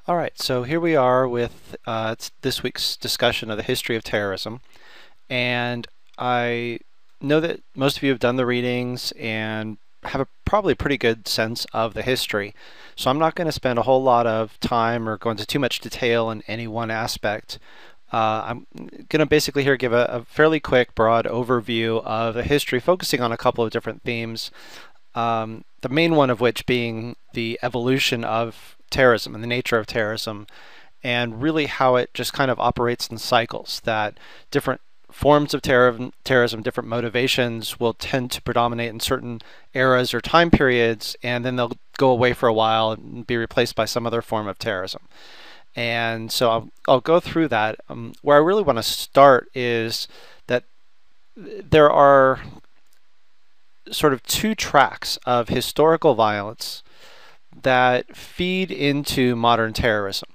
All right, so here we are with this week's discussion of the history of terrorism. And I know that most of you have done the readings and have a probably pretty good sense of the history. So I'm not going to spend a whole lot of time or go into too much detail in any one aspect. I'm going to basically here give a fairly quick, broad overview of the history, focusing on a couple of different themes. The main one of which being the evolution of terrorism and the nature of terrorism, and really how it just kind of operates in cycles, that different forms of terrorism, different motivations will tend to predominate in certain eras or time periods, and then they'll go away for a while and be replaced by some other form of terrorism. And so I'll go through that. Where I really want to start is that there are sort of two tracks of historical violence that feed into modern terrorism.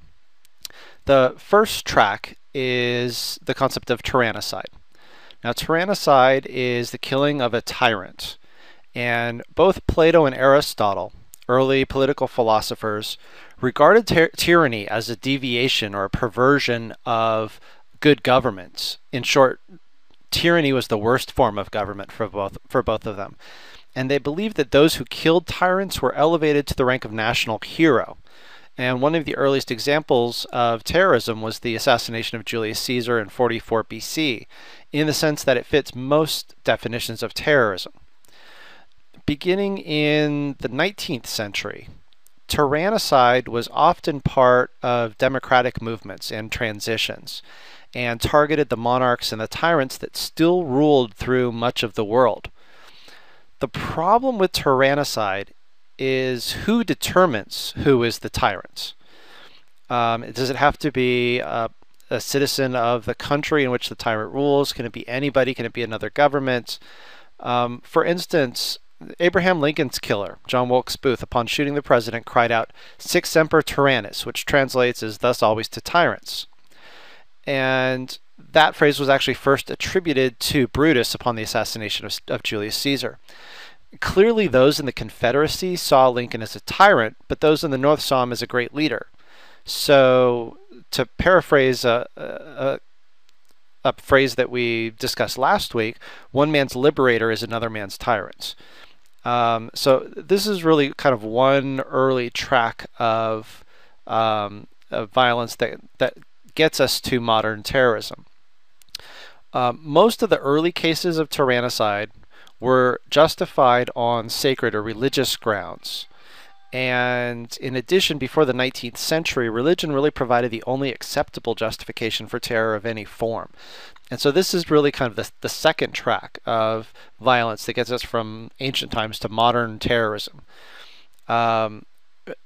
The first track is the concept of tyrannicide. Now, tyrannicide is the killing of a tyrant, and both Plato and Aristotle, early political philosophers, regarded tyranny as a deviation or a perversion of good government. In short, tyranny was the worst form of government for both of them. And they believed that those who killed tyrants were elevated to the rank of national hero. And one of the earliest examples of terrorism was the assassination of Julius Caesar in 44 BC, in the sense that it fits most definitions of terrorism. Beginning in the 19th century, tyrannicide was often part of democratic movements and transitions, and targeted the monarchs and the tyrants that still ruled through much of the world. The problem with tyrannicide is who determines who is the tyrant. Does it have to be a citizen of the country in which the tyrant rules? Can it be anybody? Can it be another government? For instance, Abraham Lincoln's killer, John Wilkes Booth, upon shooting the president, cried out, "Sic semper tyrannis," which translates as "thus always to tyrants." And that phrase was actually first attributed to Brutus upon the assassination of Julius Caesar. Clearly, those in the Confederacy saw Lincoln as a tyrant, but those in the North saw him as a great leader. So, to paraphrase a phrase that we discussed last week, one man's liberator is another man's tyrant. So this is really kind of one early track of violence that gets us to modern terrorism. Most of the early cases of tyrannicide were justified on sacred or religious grounds. And in addition, before the 19th century, religion really provided the only acceptable justification for terror of any form. And so this is really kind of the second track of violence that gets us from ancient times to modern terrorism. And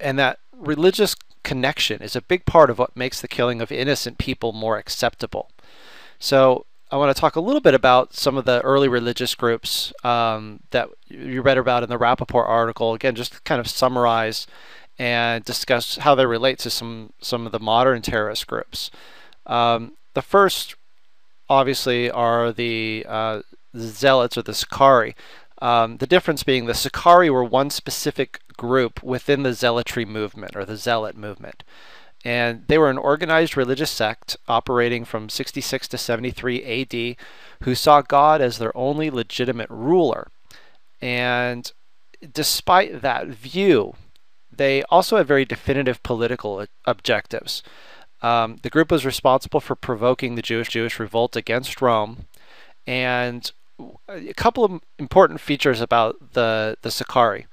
that religious connection is a big part of what makes the killing of innocent people more acceptable. So I want to talk a little bit about some of the early religious groups that you read about in the Rappaport article. Again, just to kind of summarize and discuss how they relate to some of the modern terrorist groups. The first, obviously, are the Zealots or the Sicarii. The difference being the Sicarii were one specific group within the Zealotry movement or the Zealot movement. And they were an organized religious sect operating from 66 to 73 AD who saw God as their only legitimate ruler. And despite that view, they also had very definitive political objectives. The group was responsible for provoking the Jewish revolt against Rome. And a couple of important features about the Sicarii.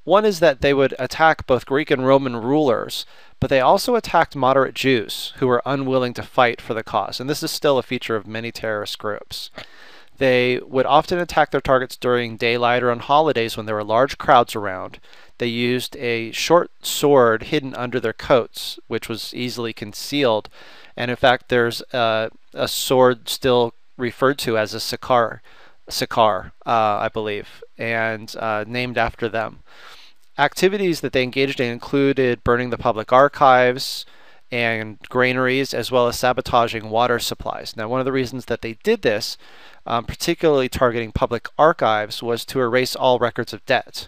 One is that they would attack both Greek and Roman rulers, but they also attacked moderate Jews who were unwilling to fight for the cause. And this is still a feature of many terrorist groups. They would often attack their targets during daylight or on holidays when there were large crowds around. They used a short sword hidden under their coats, which was easily concealed. And in fact, there's a sword still referred to as a Siccar, I believe, and named after them. Activities that they engaged in included burning the public archives and granaries, as well as sabotaging water supplies. Now, one of the reasons that they did this, particularly targeting public archives, was to erase all records of debt.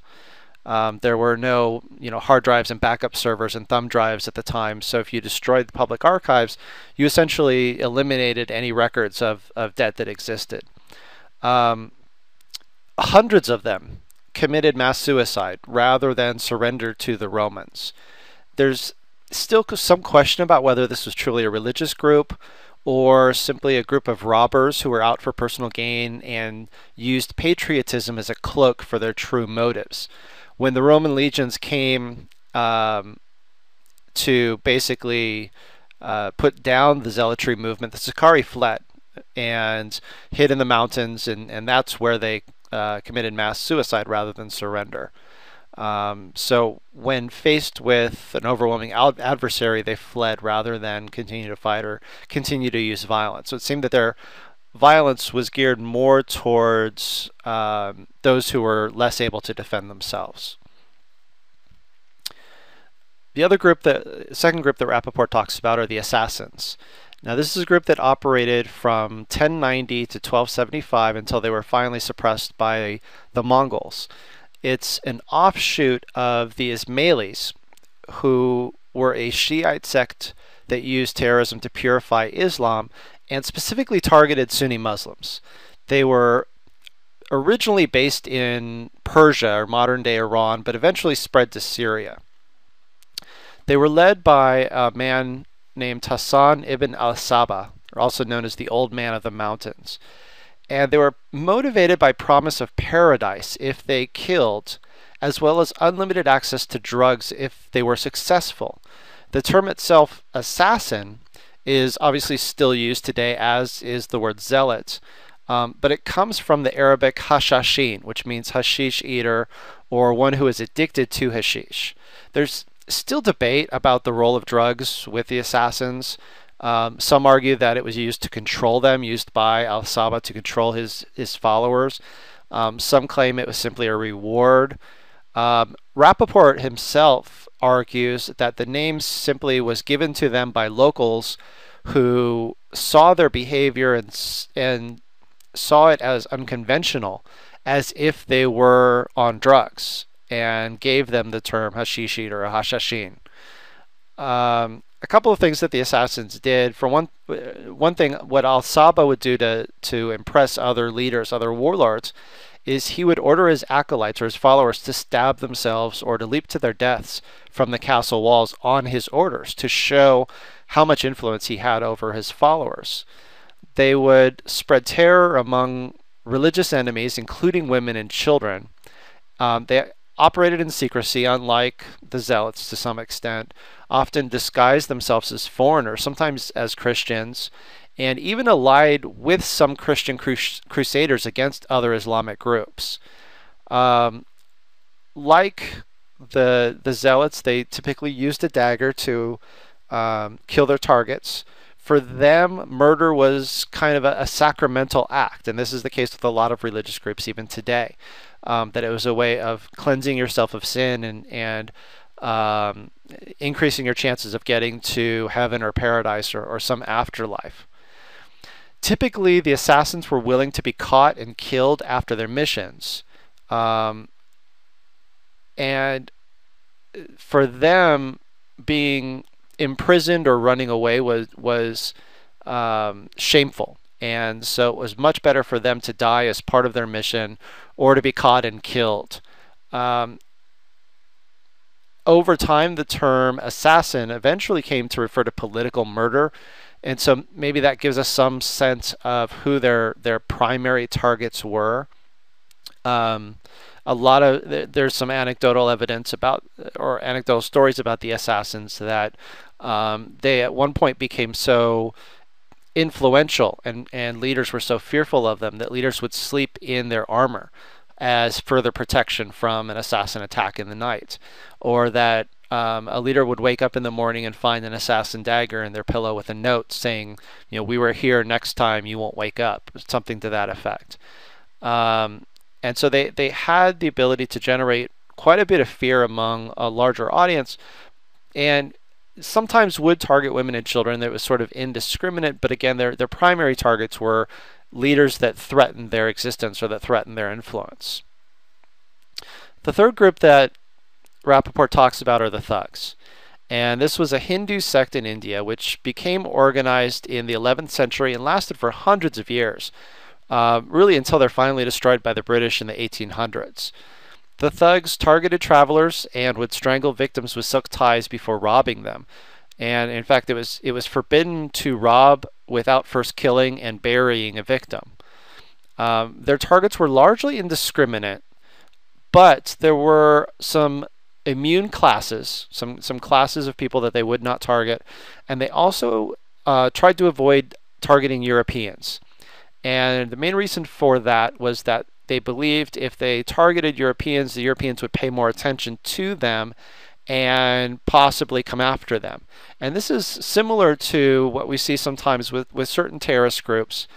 There were no, hard drives and backup servers and thumb drives at the time. So if you destroyed the public archives, you essentially eliminated any records of debt that existed. Hundreds of them committed mass suicide rather than surrender to the Romans. There's still some question about whether this was truly a religious group or simply a group of robbers who were out for personal gain and used patriotism as a cloak for their true motives. When the Roman legions came to basically put down the zealotry movement, the Sicarii fled and hid in the mountains, and that's where they committed mass suicide rather than surrender. So when faced with an overwhelming adversary, they fled rather than continue to fight or continue to use violence. So it seemed that their violence was geared more towards those who were less able to defend themselves. The other group, the second group that Rappaport talks about, are the assassins. Now this is a group that operated from 1090 to 1275 until they were finally suppressed by the Mongols. It's an offshoot of the Ismailis, who were a Shiite sect that used terrorism to purify Islam and specifically targeted Sunni Muslims. They were originally based in Persia or modern-day Iran, but eventually spread to Syria. They were led by a man named Hassan ibn al-Sabah, also known as the Old Man of the Mountains. And they were motivated by promise of paradise if they killed, as well as unlimited access to drugs if they were successful. The term itself, assassin, is obviously still used today, as is the word zealot, but it comes from the Arabic hashashin, which means hashish eater or one who is addicted to hashish. There's still debate about the role of drugs with the assassins. Some argue that it was used to control them, used by al-Sabah to control his followers. Some claim it was simply a reward. Rappaport himself argues that the name simply was given to them by locals who saw their behavior and saw it as unconventional, as if they were on drugs, and gave them the term hashish eater or hashashin. A couple of things that the assassins did. For one thing, what al-Sabah would do to impress other leaders, other warlords, is he would order his acolytes or his followers to stab themselves or to leap to their deaths from the castle walls on his orders to show how much influence he had over his followers. They would spread terror among religious enemies, including women and children. They operated in secrecy, unlike the zealots to some extent, often disguised themselves as foreigners, sometimes as Christians, and even allied with some Christian crusaders against other Islamic groups. Like the zealots, they typically used a dagger to kill their targets. For them, murder was kind of a sacramental act, and this is the case with a lot of religious groups even today. That it was a way of cleansing yourself of sin and increasing your chances of getting to heaven or paradise or some afterlife. Typically, the assassins were willing to be caught and killed after their missions. And for them, being imprisoned or running away was shameful. And so it was much better for them to die as part of their mission or to be caught and killed. Over time, the term assassin eventually came to refer to political murder. And so maybe that gives us some sense of who their primary targets were. There's some anecdotal evidence about, or anecdotal stories about the assassins that they at one point became so influential and leaders were so fearful of them that leaders would sleep in their armor as further protection from an assassin attack in the night, or that a leader would wake up in the morning and find an assassin dagger in their pillow with a note saying, we were here, next time you won't wake up, something to that effect. And so they had the ability to generate quite a bit of fear among a larger audience, and sometimes would target women and children. That was sort of indiscriminate, but again, their primary targets were leaders that threatened their existence or that threatened their influence. The third group that Rappaport talks about are the thugs. And this was a Hindu sect in India which became organized in the 11th century and lasted for hundreds of years, really until they're finally destroyed by the British in the 1800s. The thugs targeted travelers and would strangle victims with silk ties before robbing them. And in fact, it was forbidden to rob without first killing and burying a victim. Their targets were largely indiscriminate, but there were some immune classes, some classes of people that they would not target, and they also tried to avoid targeting Europeans. And the main reason for that was that they believed if they targeted Europeans, the Europeans would pay more attention to them and possibly come after them. And this is similar to what we see sometimes with certain terrorist groups.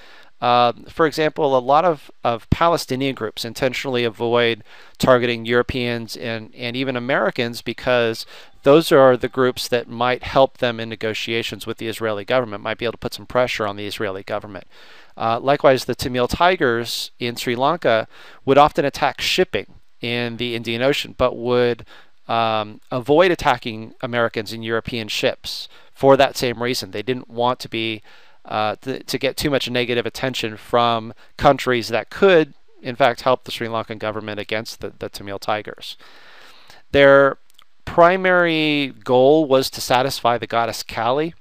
For example, a lot of Palestinian groups intentionally avoid targeting Europeans and even Americans because those are the groups that might help them in negotiations with the Israeli government, might be able to put some pressure on the Israeli government. Likewise, the Tamil Tigers in Sri Lanka would often attack shipping in the Indian Ocean, but would avoid attacking Americans and European ships for that same reason. They didn't want to be to get too much negative attention from countries that could, in fact, help the Sri Lankan government against the Tamil Tigers. Their primary goal was to satisfy the goddess Kali,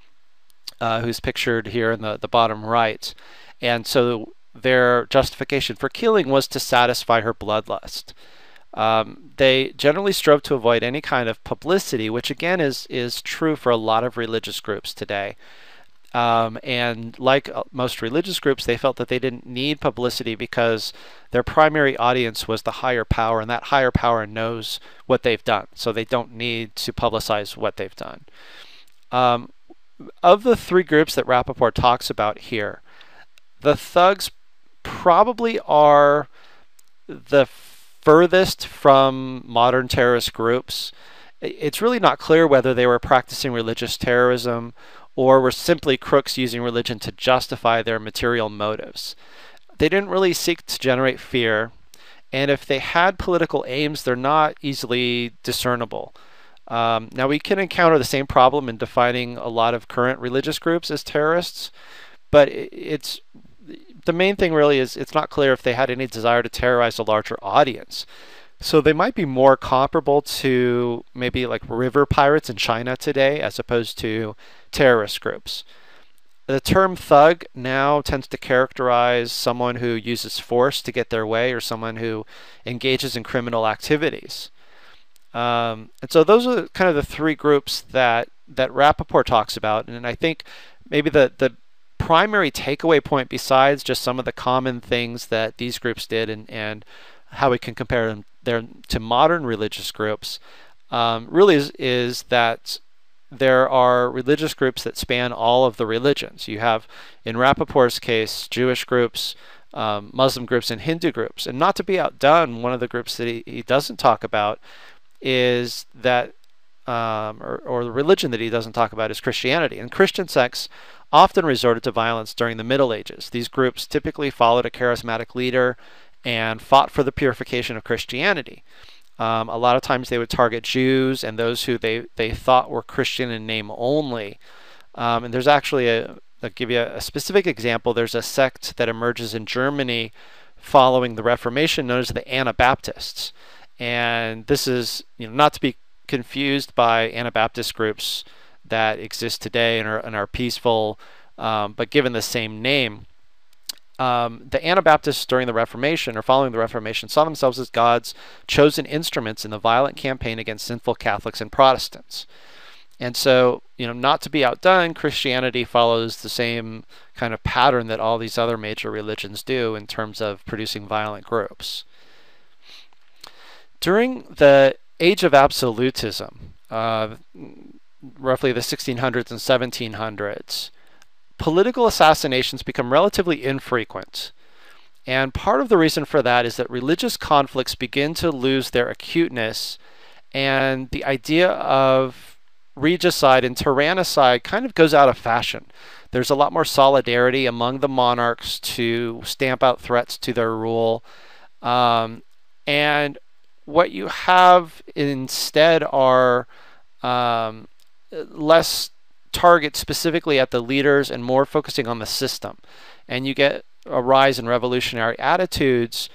who's pictured here in the bottom right. And so their justification for killing was to satisfy her bloodlust. They generally strove to avoid any kind of publicity, which again is true for a lot of religious groups today. And like most religious groups, they felt that they didn't need publicity because their primary audience was the higher power, and that higher power knows what they've done, so they don't need to publicize what they've done. Of the three groups that Rappaport talks about here, the thugs probably are the furthest from modern terrorist groups. It's really not clear whether they were practicing religious terrorism or were simply crooks using religion to justify their material motives. They didn't really seek to generate fear, and if they had political aims, they're not easily discernible. Now, we can encounter the same problem in defining a lot of current religious groups as terrorists, but the main thing really is it's not clear if they had any desire to terrorize a larger audience. So they might be more comparable to maybe like river pirates in China today as opposed to terrorist groups. The term thug now tends to characterize someone who uses force to get their way or someone who engages in criminal activities. And so those are kind of the three groups that Rappaport talks about. And I think maybe the primary takeaway point, besides just some of the common things that these groups did and how we can compare them to modern religious groups, really is that there are religious groups that span all of the religions. You have, in Rappaport's case, Jewish groups, Muslim groups, and Hindu groups. And not to be outdone, one of the groups that he doesn't talk about is that, or the religion that he doesn't talk about is Christianity. And Christian sects often resorted to violence during the Middle Ages. These groups typically followed a charismatic leader and fought for the purification of Christianity. A lot of times they would target Jews and those who they thought were Christian in name only. And there's actually I'll give you a specific example. There's a sect that emerges in Germany following the Reformation known as the Anabaptists. And this is, not to be confused by Anabaptist groups that exist today and are peaceful, but given the same name. The Anabaptists during the Reformation or following the Reformation saw themselves as God's chosen instruments in the violent campaign against sinful Catholics and Protestants. And so, not to be outdone, Christianity follows the same kind of pattern that all these other major religions do in terms of producing violent groups. During the Age of Absolutism, roughly the 1600s and 1700s, political assassinations become relatively infrequent. And part of the reason for that is that religious conflicts begin to lose their acuteness, and the idea of regicide and tyrannicide kind of goes out of fashion. There's a lot more solidarity among the monarchs to stamp out threats to their rule. And what you have instead are less targets specifically at the leaders and more focusing on the system. And you get a rise in revolutionary attitudes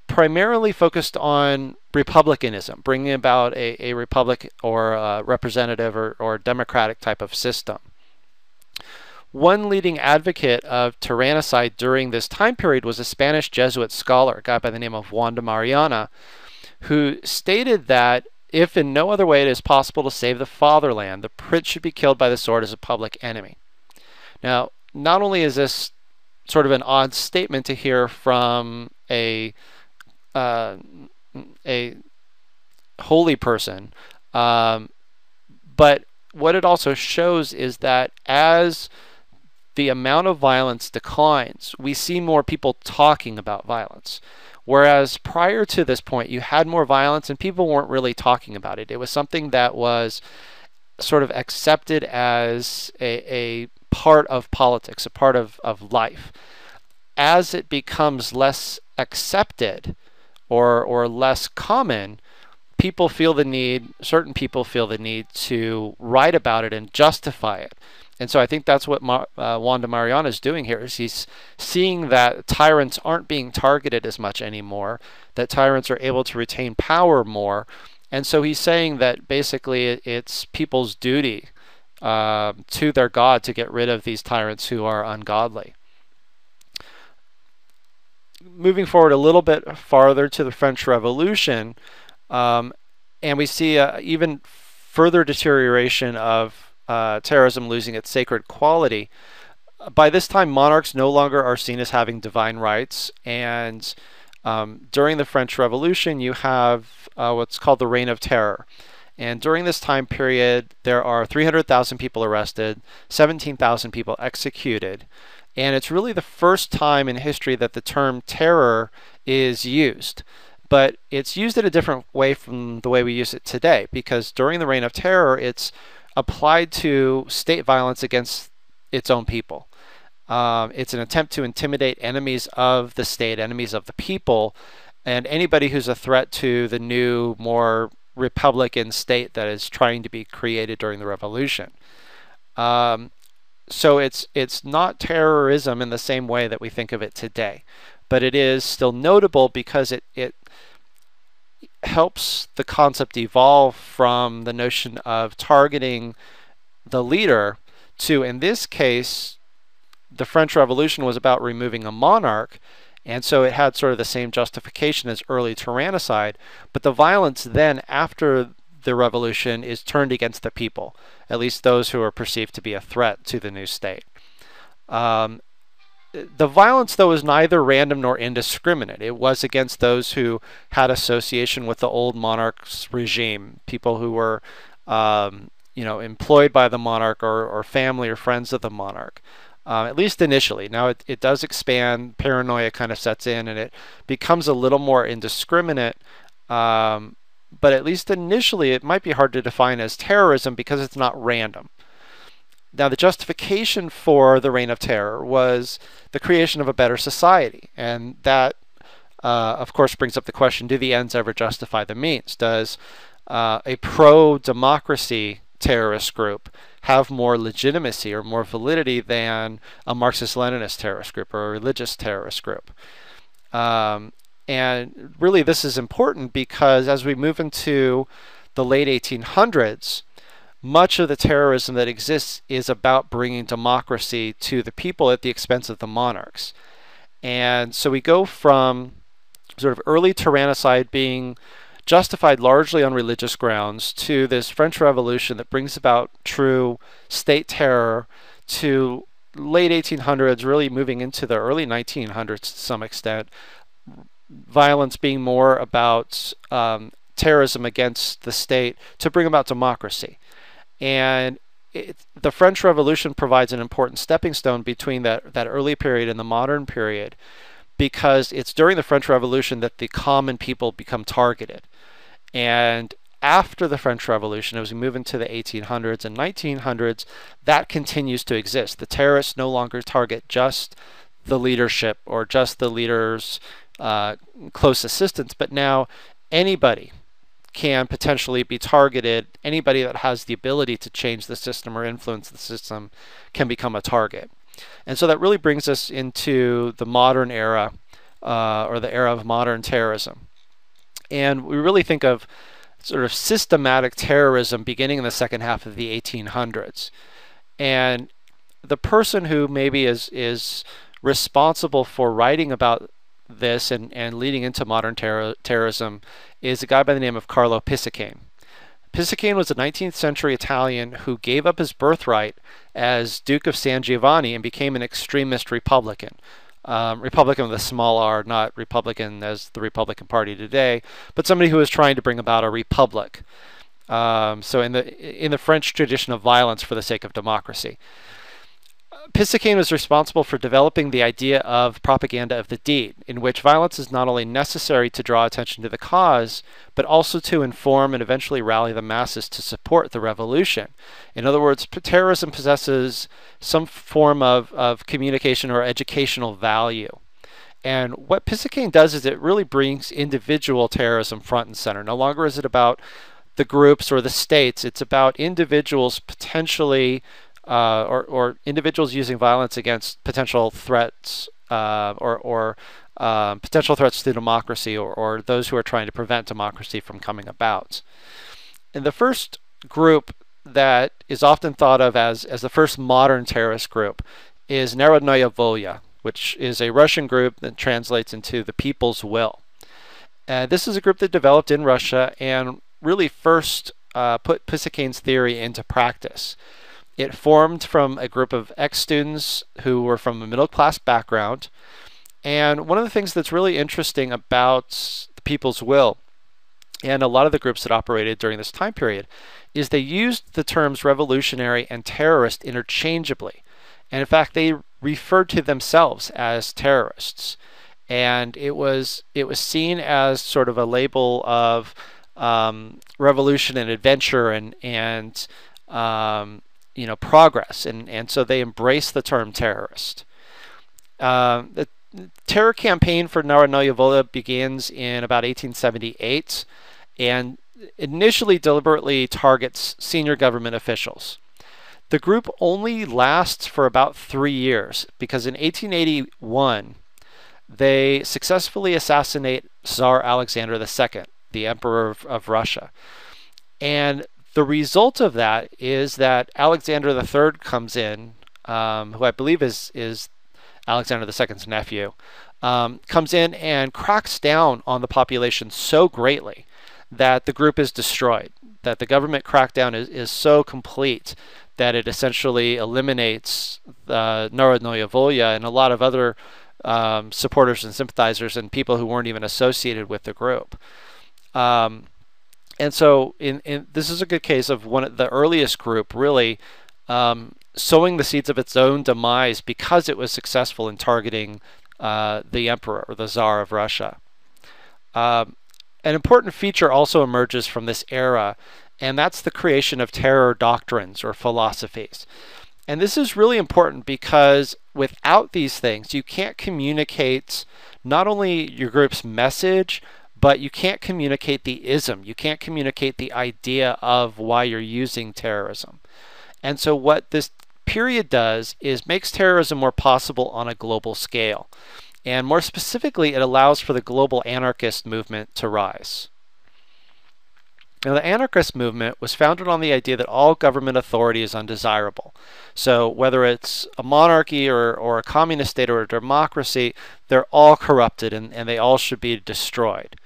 primarily focused on republicanism, bringing about a republic or a representative or democratic type of system. One leading advocate of tyrannicide during this time period was a Spanish Jesuit scholar, a guy by the name of Juan de Mariana, who stated that if in no other way it is possible to save the fatherland, the prince should be killed by the sword as a public enemy. Now, not only is this sort of an odd statement to hear from a holy person, but what it also shows is that as the amount of violence declines, we see more people talking about violence. Whereas prior to this point, you had more violence and people weren't really talking about it. It was something that was sort of accepted as a part of politics, a part of life. As it becomes less accepted or less common, people feel the need, certain people feel the need to write about it and justify it. And so I think that's what Juan de Mariana is doing here, is he's seeing that tyrants aren't being targeted as much anymore, that tyrants are able to retain power more. And so he's saying that basically it's people's duty to their God to get rid of these tyrants who are ungodly. Moving forward a little bit farther to the French Revolution, and we see even further deterioration of terrorism losing its sacred quality. By this time, monarchs no longer are seen as having divine rights, and during the French Revolution, you have what's called the Reign of Terror. And during this time period, there are 300,000 people arrested, 17,000 people executed, and it's really the first time in history that the term terror is used. But it's used in a different way from the way we use it today, because during the Reign of Terror, it's applied to state violence against its own people. It's an attempt to intimidate enemies of the state, enemies of the people, and anybody who's a threat to the new, more republican state that is trying to be created during the revolution. So it's not terrorism in the same way that we think of it today, but it is still notable because it helps the concept evolve from the notion of targeting the leader to, in this case, the French Revolution was about removing a monarch, and so it had sort of the same justification as early tyrannicide, but the violence then after the revolution is turned against the people, at least those who are perceived to be a threat to the new state. The violence, though, is neither random nor indiscriminate. It was against those who had association with the old monarch's regime, people who were employed by the monarch or family or friends of the monarch, at least initially. Now it does expand, paranoia kind of sets in, and it becomes a little more indiscriminate, but at least initially it might be hard to define as terrorism because it's not random. Now, the justification for the Reign of Terror was the creation of a better society, and that, of course, brings up the question, do the ends ever justify the means? Does a pro-democracy terrorist group have more legitimacy or more validity than a Marxist-Leninist terrorist group or a religious terrorist group? And really, this is important because as we move into the late 1800s, much of the terrorism that exists is about bringing democracy to the people at the expense of the monarchs. And so we go from sort of early tyrannicide being justified largely on religious grounds to this French Revolution that brings about true state terror, to late 1800s, really moving into the early 1900s to some extent, violence being more about terrorism against the state to bring about democracy. And the French Revolution provides an important stepping stone between that early period and the modern period, because it's during the French Revolution that the common people become targeted. And after the French Revolution, as we move into the 1800s and 1900s, that continues to exist. The terrorists no longer target just the leadership or just the leader's close assistants, but now anybody can potentially be targeted. Anybody that has the ability to change the system or influence the system can become a target. And so that really brings us into the modern era, or the era of modern terrorism. And we really think of sort of systematic terrorism beginning in the second half of the 1800s. And the person who maybe is responsible for writing about this and leading into modern terrorism is a guy by the name of Carlo Pisacane. Pisacane was a 19th century Italian who gave up his birthright as Duke of San Giovanni and became an extremist Republican. Republican with a small r, not Republican as the Republican Party today, but somebody who was trying to bring about a republic. So in the French tradition of violence for the sake of democracy. Pisacane was responsible for developing the idea of propaganda of the deed, in which violence is not only necessary to draw attention to the cause, but also to inform and eventually rally the masses to support the revolution. In other words, terrorism possesses some form of communication or educational value. And what Pisacane does is it really brings individual terrorism front and center. No longer is it about the groups or the states, it's about individuals potentially or individuals using violence against potential threats or potential threats to democracy or those who are trying to prevent democracy from coming about. And the first group that is often thought of as the first modern terrorist group is Narodnaya Volya, which is a Russian group that translates into the People's Will. This is a group that developed in Russia and really first put Pisacane's theory into practice. It formed from a group of ex-students who were from a middle-class background. And one of the things that's really interesting about the People's Will and a lot of the groups that operated during this time period is they used the terms revolutionary and terrorist interchangeably. And in fact, they referred to themselves as terrorists. And it was seen as sort of a label of revolution and adventure and progress, and so they embraced the term terrorist. The terror campaign for Narodnaya Volya begins in about 1878 and initially deliberately targets senior government officials. The group only lasts for about 3 years because in 1881 they successfully assassinate Tsar Alexander II, the Emperor of Russia. And the result of that is that Alexander III comes in, who I believe is Alexander II's nephew, comes in and cracks down on the population so greatly that the group is destroyed, that the government crackdown is so complete that it essentially eliminates Narodnaya Volya and a lot of other supporters and sympathizers and people who weren't even associated with the group. And so this is a good case of one of the earliest group really sowing the seeds of its own demise because it was successful in targeting the emperor or the Tsar of Russia. An important feature also emerges from this era, and that's the creation of terror doctrines or philosophies. And this is really important because without these things, you can't communicate not only your group's message, but you can't communicate the ism. You can't communicate the idea of why you're using terrorism. And so what this period does is makes terrorism more possible on a global scale. And more specifically, it allows for the global anarchist movement to rise. Now, the anarchist movement was founded on the idea that all government authority is undesirable. So whether it's a monarchy or a communist state or a democracy, they're all corrupted and they all should be destroyed.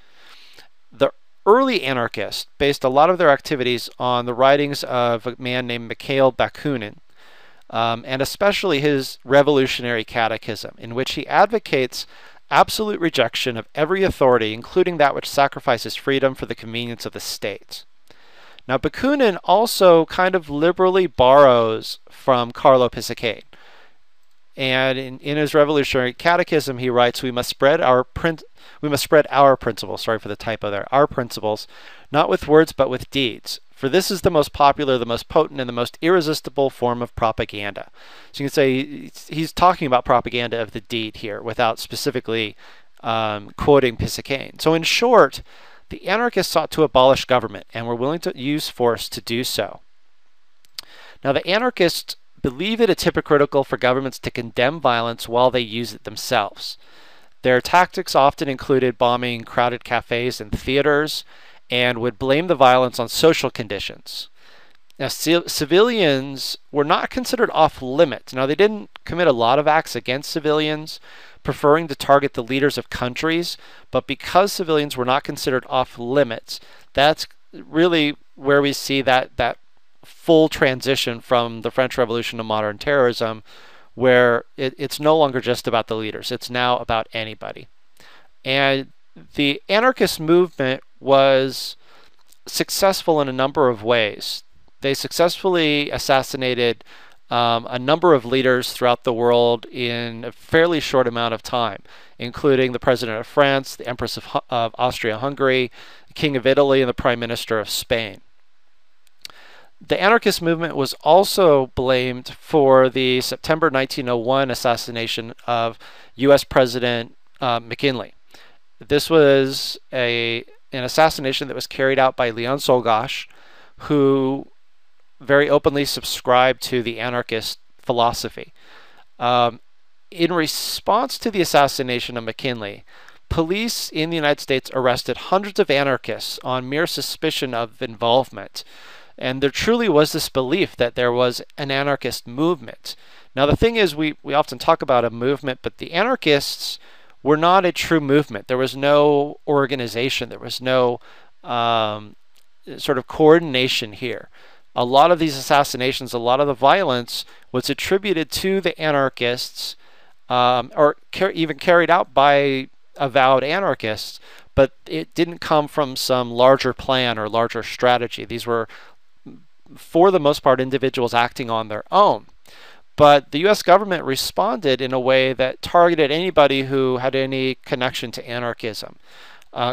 The early anarchists based a lot of their activities on the writings of a man named Mikhail Bakunin, and especially his Revolutionary Catechism, in which he advocates absolute rejection of every authority, including that which sacrifices freedom for the convenience of the state. Now, Bakunin also kind of liberally borrows from Carlo Pisacane. And in his Revolutionary Catechism, he writes, we must spread our principles, sorry for the typo there, our principles, not with words but with deeds. For this is the most popular, the most potent, and the most irresistible form of propaganda. So you can say he's talking about propaganda of the deed here without specifically quoting Pisacane. So in short, the anarchists sought to abolish government and were willing to use force to do so. Now, the anarchists believe it is hypocritical for governments to condemn violence while they use it themselves. Their tactics often included bombing crowded cafes and theaters and would blame the violence on social conditions. Now, civilians were not considered off limits. Now, they didn't commit a lot of acts against civilians, preferring to target the leaders of countries, but because civilians were not considered off limits, that's really where we see that full transition from the French Revolution to modern terrorism, where it's no longer just about the leaders, it's now about anybody. And the anarchist movement was successful in a number of ways. They successfully assassinated a number of leaders throughout the world in a fairly short amount of time, including the President of France, the Empress of Austria-Hungary, the King of Italy, and the Prime Minister of Spain. The anarchist movement was also blamed for the September 1901 assassination of U.S. President McKinley. This was an assassination that was carried out by Leon Czolgosz, who very openly subscribed to the anarchist philosophy. In response to the assassination of McKinley, police in the United States arrested hundreds of anarchists on mere suspicion of involvement. And there truly was this belief that there was an anarchist movement. Now, the thing is, we often talk about a movement, but the anarchists were not a true movement. There was no organization. There was no sort of coordination here. A lot of these assassinations, a lot of the violence was attributed to the anarchists, or even carried out by avowed anarchists, but it didn't come from some larger plan or larger strategy. These were, for the most part, individuals acting on their own. But the U.S. government responded in a way that targeted anybody who had any connection to anarchism.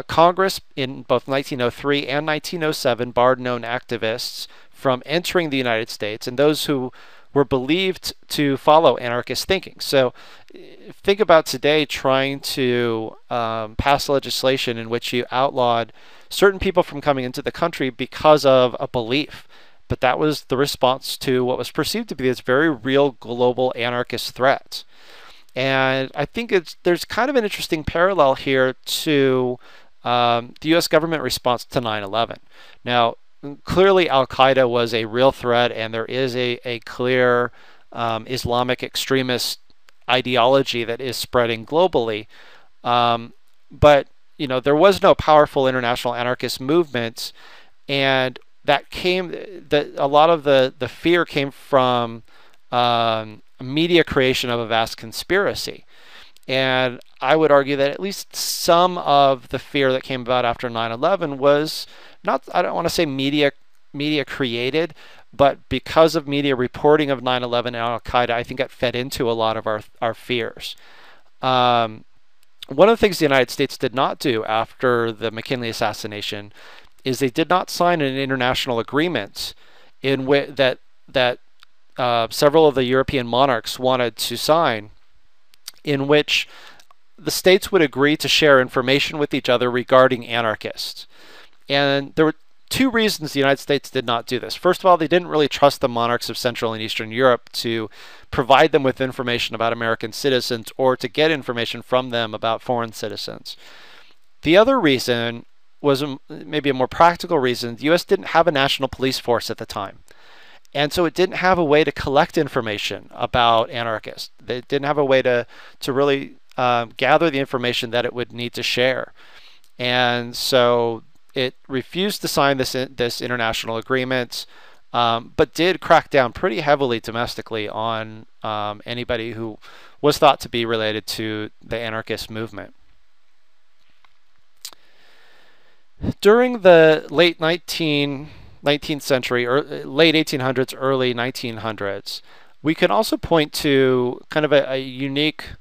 Congress in both 1903 and 1907 barred known activists from entering the United States and those who were believed to follow anarchist thinking. So think about today trying to pass legislation in which you outlawed certain people from coming into the country because of a belief. But that was the response to what was perceived to be this very real global anarchist threat. And I think there's kind of an interesting parallel here to the U.S. government response to 9/11. Now, clearly Al-Qaeda was a real threat, and there is a clear Islamic extremist ideology that is spreading globally. But there was no powerful international anarchist movement, and that a lot of the fear came from media creation of a vast conspiracy. And I would argue that at least some of the fear that came about after 9/11 was not, I don't want to say media created, but because of media reporting of 9/11 and Al-Qaeda, I think it fed into a lot of our fears. One of the things the United States did not do after the McKinley assassination is they did not sign an international agreement in which that several of the European monarchs wanted to sign, in which the states would agree to share information with each other regarding anarchists. And there were two reasons the United States did not do this. First of all, they didn't really trust the monarchs of Central and Eastern Europe to provide them with information about American citizens or to get information from them about foreign citizens. The other reason was maybe a more practical reason. The U.S. didn't have a national police force at the time. And so it didn't have a way to collect information about anarchists. They didn't have a way to really gather the information that it would need to share. And so it refused to sign this international agreement, but did crack down pretty heavily domestically on anybody who was thought to be related to the anarchist movement. During the late 19th century, or late 1800s, early 1900s, we can also point to kind of a unique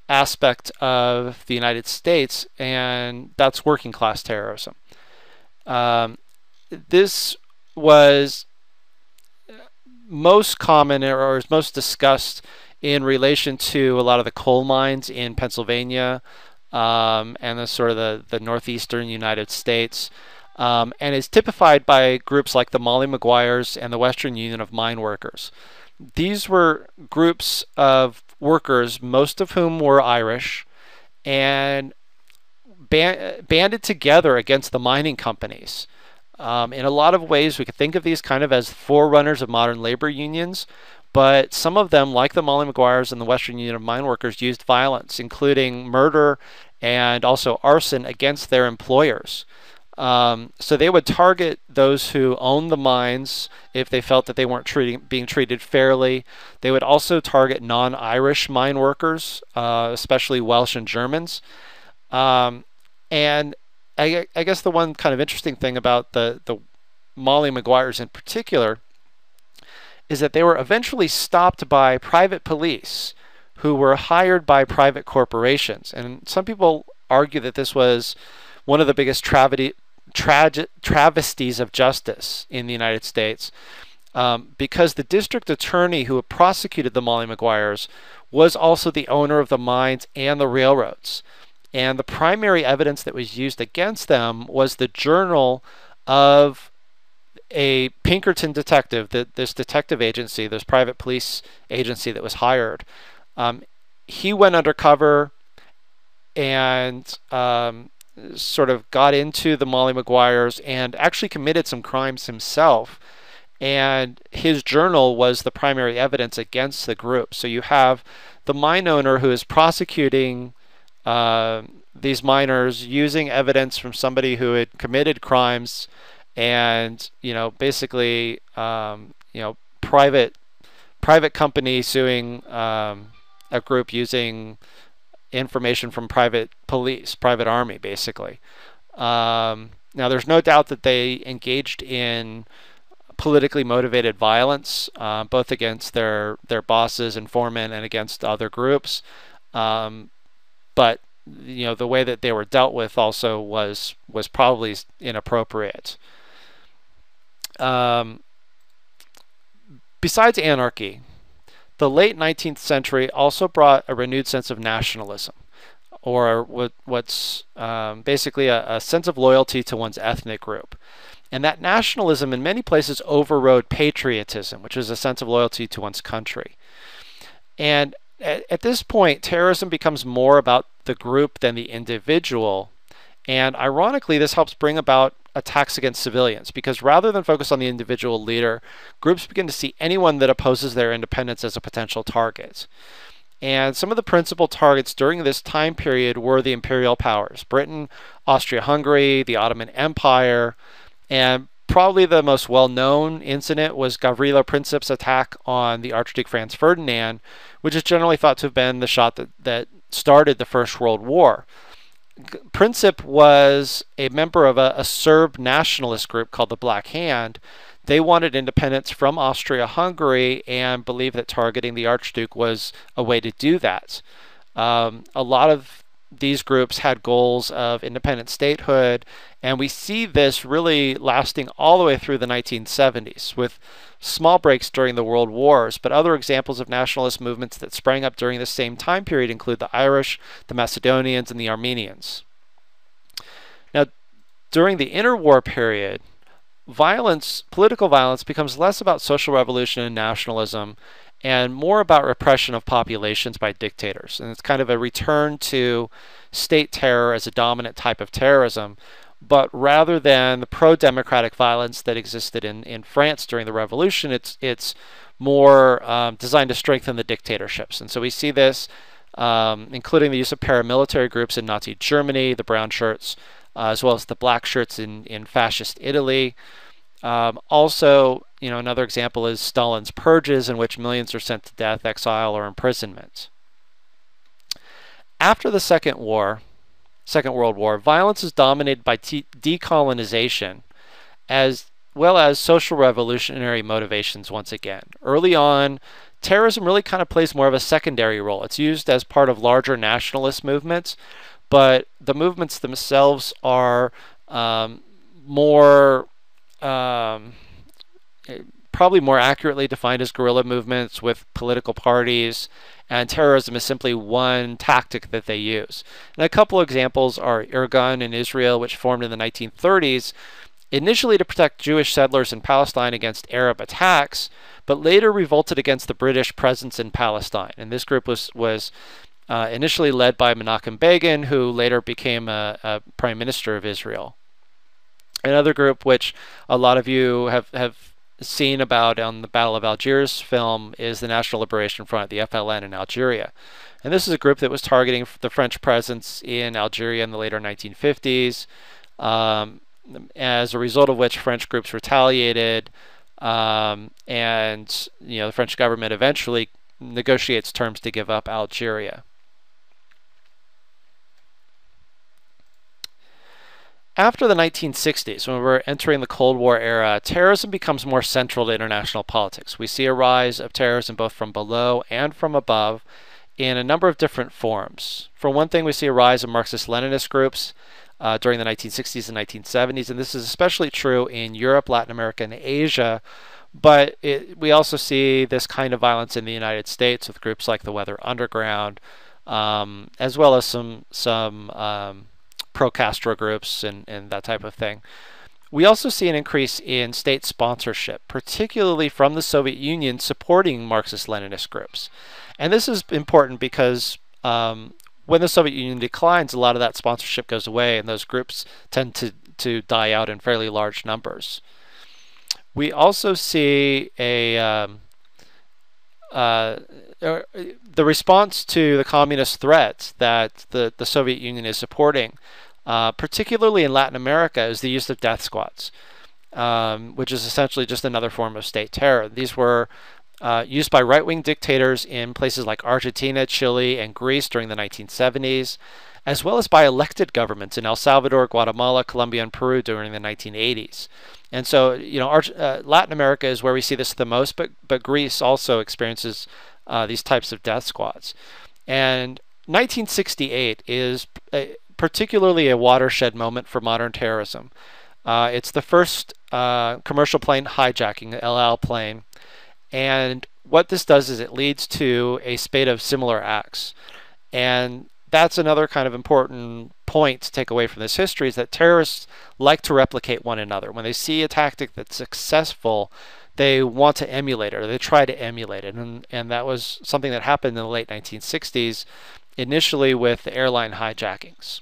aspect of the United States, and that's working class terrorism. This was most common, or is most discussed, in relation to a lot of the coal mines in Pennsylvania, and the sort of the northeastern United States, and is typified by groups like the Molly Maguires and the Western Union of Mine Workers. These were groups of workers, most of whom were Irish, and banded together against the mining companies. In a lot of ways, we could think of these kind of as forerunners of modern labor unions, but some of them, like the Molly Maguires and the Western Union of Mine Workers, used violence, including murder and also arson against their employers. So they would target those who owned the mines if they felt that they weren't being treated fairly. They would also target non-Irish mine workers, especially Welsh and Germans. And I guess the one kind of interesting thing about the Molly Maguires in particular is that they were eventually stopped by private police who were hired by private corporations. And some people argue that this was one of the biggest travesties of justice in the United States, because the district attorney who prosecuted the Molly Maguires was also the owner of the mines and the railroads. And the primary evidence that was used against them was the journal of a Pinkerton detective, this detective agency, this private police agency that was hired. He went undercover and sort of got into the Molly Maguires and actually committed some crimes himself. And his journal was the primary evidence against the group. So you have the mine owner who is prosecuting these miners using evidence from somebody who had committed crimes, and basically private company suing a group using information from private police, private army, basically. Now, there's no doubt that they engaged in politically motivated violence, both against their bosses and foremen and against other groups. But the way that they were dealt with also was probably inappropriate. Besides anarchy, the late 19th century also brought a renewed sense of nationalism, or what's basically a sense of loyalty to one's ethnic group. And that nationalism in many places overrode patriotism, which is a sense of loyalty to one's country. And at this point, terrorism becomes more about the group than the individual. And ironically, this helps bring about attacks against civilians, because rather than focus on the individual leader, groups begin to see anyone that opposes their independence as a potential target. And some of the principal targets during this time period were the imperial powers: Britain, Austria-Hungary, the Ottoman Empire, and probably the most well-known incident was Gavrilo Princip's attack on the Archduke Franz Ferdinand, which is generally thought to have been the shot that started the First World War. Princip was a member of a Serb nationalist group called the Black Hand. They wanted independence from Austria-Hungary and believed that targeting the Archduke was a way to do that. A lot of these groups had goals of independent statehood, and we see this really lasting all the way through the 1970s, with small breaks during the World Wars. But other examples of nationalist movements that sprang up during the same time period include the Irish, the Macedonians, and the Armenians. Now, during the interwar period, political violence becomes less about social revolution and nationalism and more about repression of populations by dictators. And it's kind of a return to state terror as a dominant type of terrorism. But rather than the pro-democratic violence that existed in France during the revolution, it's more designed to strengthen the dictatorships. And so we see this, including the use of paramilitary groups in Nazi Germany, the brown shirts, as well as the black shirts in fascist Italy. Also, another example is Stalin's purges, in which millions are sent to death, exile, or imprisonment. After the Second World War, violence is dominated by decolonization as well as social revolutionary motivations once again. Early on, terrorism really kind of plays more of a secondary role. It's used as part of larger nationalist movements, but the movements themselves are more probably more accurately defined as guerrilla movements with political parties, and terrorism is simply one tactic that they use. And a couple of examples are Irgun in Israel, which formed in the 1930s, initially to protect Jewish settlers in Palestine against Arab attacks, but later revolted against the British presence in Palestine. And this group was initially led by Menachem Begin, who later became a prime minister of Israel. Another group which a lot of you have seen about on the Battle of Algiers film is the National Liberation Front, the FLN in Algeria. And this is a group that was targeting the French presence in Algeria in the later 1950s, as a result of which French groups retaliated, and the French government eventually negotiates terms to give up Algeria. After the 1960s, when we're entering the Cold War era, terrorism becomes more central to international politics. We see a rise of terrorism both from below and from above in a number of different forms. For one thing, we see a rise of Marxist-Leninist groups during the 1960s and 1970s, and this is especially true in Europe, Latin America, and Asia. But we also see this kind of violence in the United States with groups like the Weather Underground, as well as some pro-Castro groups and that type of thing. We also see an increase in state sponsorship, particularly from the Soviet Union supporting Marxist-Leninist groups. And this is important because when the Soviet Union declines, a lot of that sponsorship goes away, and those groups tend to die out in fairly large numbers. We also see the response to the communist threat that the Soviet Union is supporting, particularly in Latin America, is the use of death squads, which is essentially just another form of state terror. These were used by right-wing dictators in places like Argentina, Chile, and Greece during the 1970s, as well as by elected governments in El Salvador, Guatemala, Colombia, and Peru during the 1980s. And so, Latin America is where we see this the most, but Greece also experiences these types of death squads. And 1968 is particularly a watershed moment for modern terrorism. It's the first commercial plane hijacking, the El Al plane. And what this does is it leads to a spate of similar acts. And that's another kind of important point to take away from this history, is that terrorists like to replicate one another. When they see a tactic that's successful, they want to emulate it, or they try to emulate it. And that was something that happened in the late 1960s, initially with the airline hijackings.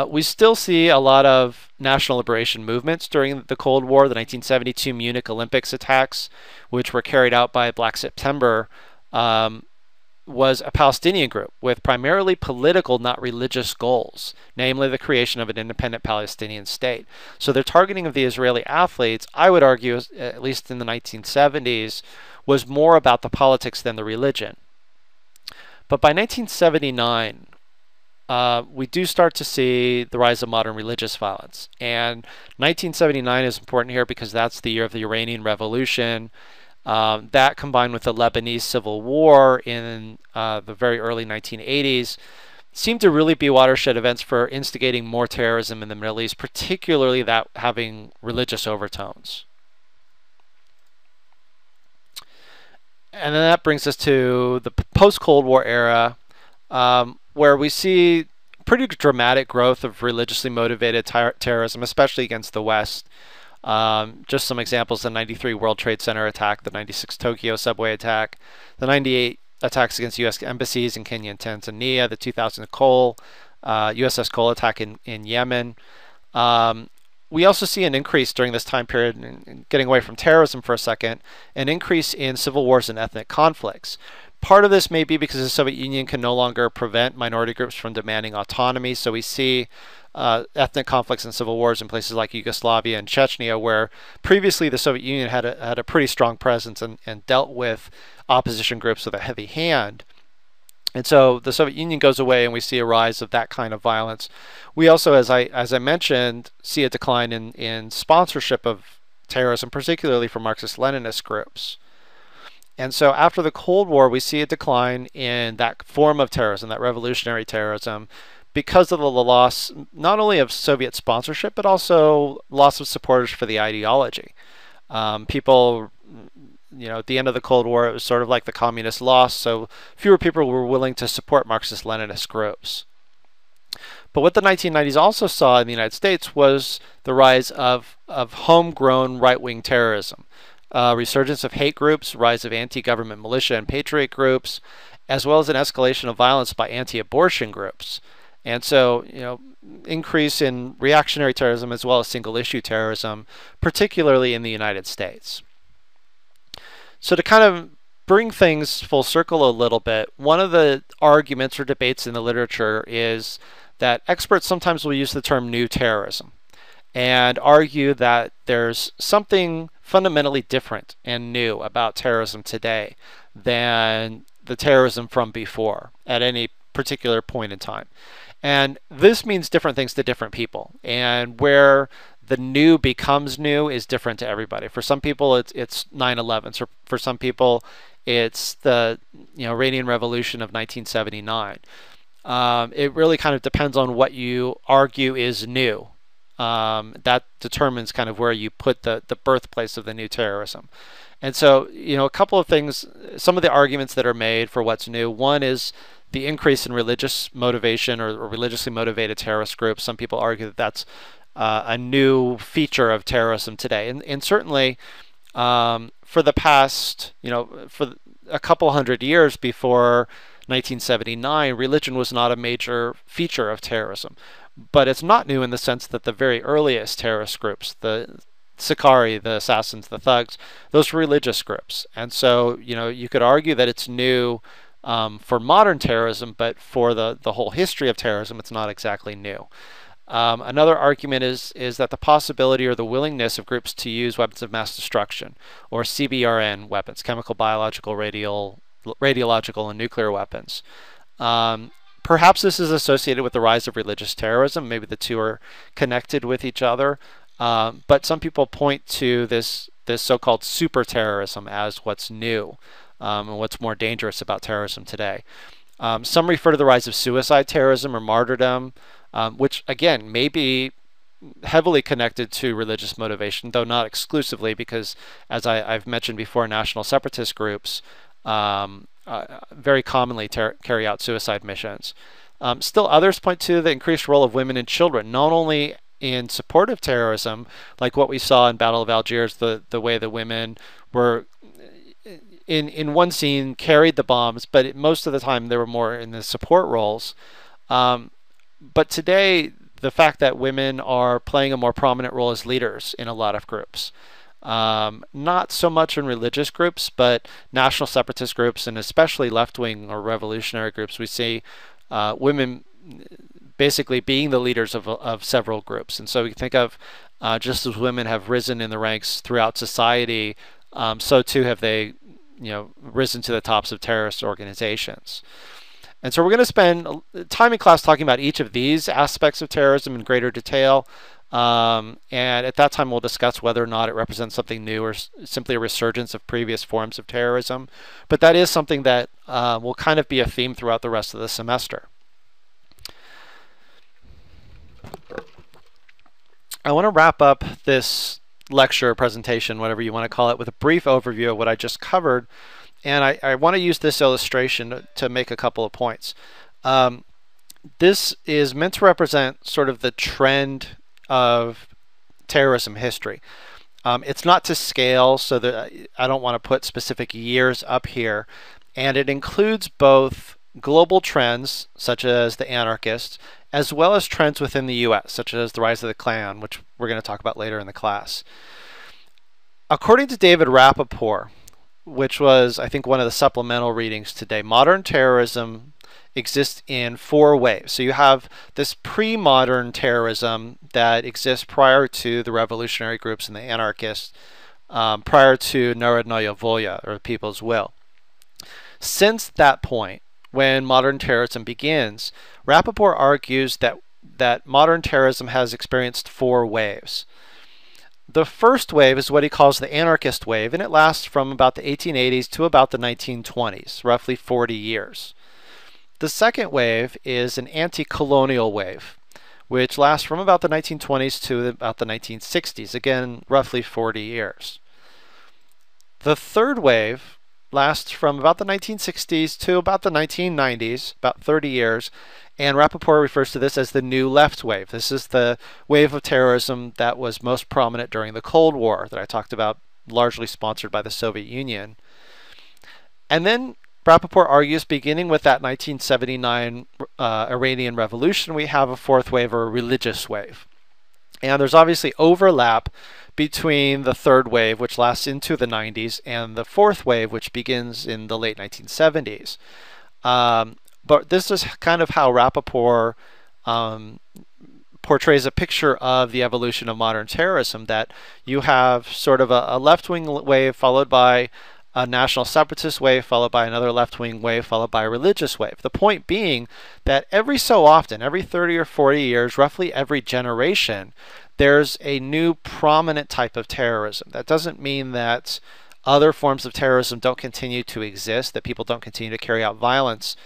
We still see a lot of national liberation movements during the Cold War. The 1972 Munich Olympics attacks, which were carried out by Black September, was a Palestinian group with primarily political, not religious goals, namely the creation of an independent Palestinian state. So their targeting of the Israeli athletes, I would argue, at least in the 1970s, was more about the politics than the religion. But by 1979, we do start to see the rise of modern religious violence. And 1979 is important here because that's the year of the Iranian Revolution. That combined with the Lebanese Civil War in the very early 1980s seemed to really be watershed events for instigating more terrorism in the Middle East, particularly that having religious overtones. And then that brings us to the post-Cold War era, where we see pretty dramatic growth of religiously motivated terrorism, especially against the West. Just some examples: the 93 World Trade Center attack, the 96 Tokyo subway attack, the 98 attacks against U.S. embassies in Kenya and Tanzania, the 2000 USS Cole attack in Yemen. We also see an increase during this time period, and getting away from terrorism for a second, an increase in civil wars and ethnic conflicts. Part of this may be because the Soviet Union can no longer prevent minority groups from demanding autonomy, so we see ethnic conflicts and civil wars in places like Yugoslavia and Chechnya, where previously the Soviet Union had a pretty strong presence and dealt with opposition groups with a heavy hand. And so the Soviet Union goes away, and we see a rise of that kind of violence. We also, as I mentioned, see a decline in sponsorship of terrorism, particularly for Marxist-Leninist groups. And so after the Cold War, we see a decline in that form of terrorism, that revolutionary terrorism, because of the loss not only of Soviet sponsorship, but also loss of supporters for the ideology. People, at the end of the Cold War, it was sort of like the communists lost, so fewer people were willing to support Marxist-Leninist groups. But what the 1990s also saw in the United States was the rise of homegrown right-wing terrorism, resurgence of hate groups, rise of anti-government militia and patriot groups, as well as an escalation of violence by anti-abortion groups. And so, increase in reactionary terrorism as well as single-issue terrorism, particularly in the United States. So to kind of bring things full circle a little bit, one of the arguments or debates in the literature is that experts sometimes will use the term new terrorism and argue that there's something fundamentally different and new about terrorism today than the terrorism from before at any particular point in time. And this means different things to different people. And where the new becomes new is different to everybody. For some people, it's 9/11. So for some people, it's the Iranian Revolution of 1979. It really kind of depends on what you argue is new. That determines kind of where you put the birthplace of the new terrorism. And so, a couple of things, some of the arguments that are made for what's new. One is the increase in religious motivation or religiously motivated terrorist groups. Some people argue that that's a new feature of terrorism today. And certainly for the past, for a couple hundred years before 1979, religion was not a major feature of terrorism. But it's not new in the sense that the very earliest terrorist groups, the Sicarii, the assassins, the thugs, those were religious groups. And so, you could argue that it's new for modern terrorism, but for the whole history of terrorism, it's not exactly new. Another argument is that the possibility or the willingness of groups to use weapons of mass destruction, or CBRN weapons, chemical, biological, radiological, and nuclear weapons. Perhaps this is associated with the rise of religious terrorism. Maybe the two are connected with each other. But some people point to this so-called super terrorism as what's new and what's more dangerous about terrorism today. Some refer to the rise of suicide terrorism or martyrdom, which again may be heavily connected to religious motivation, though not exclusively, because as I've mentioned before, national separatist groups very commonly carry out suicide missions. Still others point to the increased role of women and children, not only in support of terrorism, like what we saw in Battle of Algiers, the way the women were in one scene carried the bombs, but most of the time they were more in the support roles. But today, the fact that women are playing a more prominent role as leaders in a lot of groups. Not so much in religious groups, but national separatist groups and especially left-wing or revolutionary groups, we see women basically being the leaders of several groups. And so we think of just as women have risen in the ranks throughout society, so too have they risen to the tops of terrorist organizations. And so we're going to spend time in class talking about each of these aspects of terrorism in greater detail. And at that time, we'll discuss whether or not it represents something new or simply a resurgence of previous forms of terrorism. But that is something that will kind of be a theme throughout the rest of the semester. I want to wrap up this lecture, presentation, whatever you want to call it, with a brief overview of what I just covered. And I want to use this illustration to make a couple of points. This is meant to represent sort of the trend of terrorism history. It's not to scale, so that I don't want to put specific years up here. And it includes both global trends, such as the anarchists, as well as trends within the US, such as the rise of the Klan, which we're going to talk about later in the class. According to David Rappaport, which was, I think, one of the supplemental readings today, modern terrorism exists in 4 waves. So you have this pre-modern terrorism that exists prior to the revolutionary groups and the anarchists, prior to Narodnaya Volya, or People's Will. Since that point, when modern terrorism begins, Rappaport argues that modern terrorism has experienced 4 waves. The first wave is what he calls the anarchist wave, and it lasts from about the 1880s to about the 1920s, roughly 40 years. The second wave is an anti-colonial wave, which lasts from about the 1920s to about the 1960s, again, roughly 40 years. The third wave lasts from about the 1960s to about the 1990s, about 30 years, and Rappaport refers to this as the New Left wave. This is the wave of terrorism that was most prominent during the Cold War that I talked about, largely sponsored by the Soviet Union. And then Rappaport argues, beginning with that 1979 Iranian Revolution, we have a fourth wave, or a religious wave. And there's obviously overlap between the third wave, which lasts into the 90s, and the fourth wave, which begins in the late 1970s. But this is kind of how Rappaport portrays a picture of the evolution of modern terrorism, that you have sort of a left-wing wave followed by a national separatist wave, followed by another left-wing wave, followed by a religious wave. The point being that every so often, every 30 or 40 years, roughly every generation, there's a new prominent type of terrorism. That doesn't mean that other forms of terrorism don't continue to exist, that people don't continue to carry out violence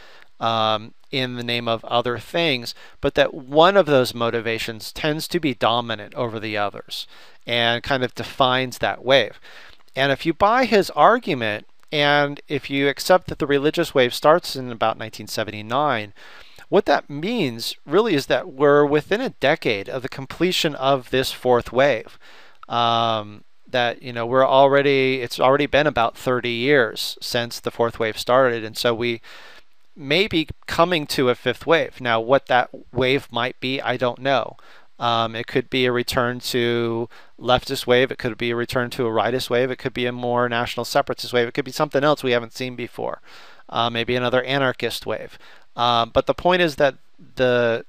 in the name of other things, but that one of those motivations tends to be dominant over the others and kind of defines that wave. And if you buy his argument, and if you accept that the religious wave starts in about 1979, what that means really is that we're within a decade of the completion of this fourth wave. That, you know, it's already been about 30 years since the fourth wave started, and so we may be coming to a fifth wave. Now, what that wave might be, I don't know. It could be a return to leftist wave. It could be a return to a rightist wave. It could be a more national separatist wave. It could be something else we haven't seen before. Maybe another anarchist wave. But the point is that the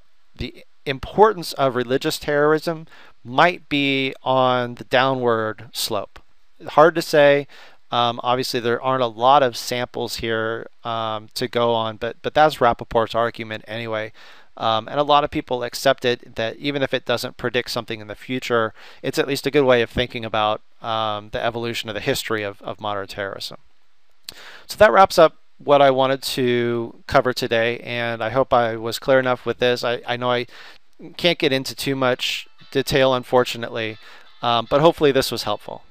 importance of religious terrorism might be on the downward slope. Hard to say. Obviously, there aren't a lot of samples here to go on, but that's Rappaport's argument anyway. And a lot of people accept it, that even if it doesn't predict something in the future, it's at least a good way of thinking about the evolution of the history of modern terrorism. So that wraps up what I wanted to cover today, and I hope I was clear enough with this. I know I can't get into too much detail, unfortunately, but hopefully this was helpful.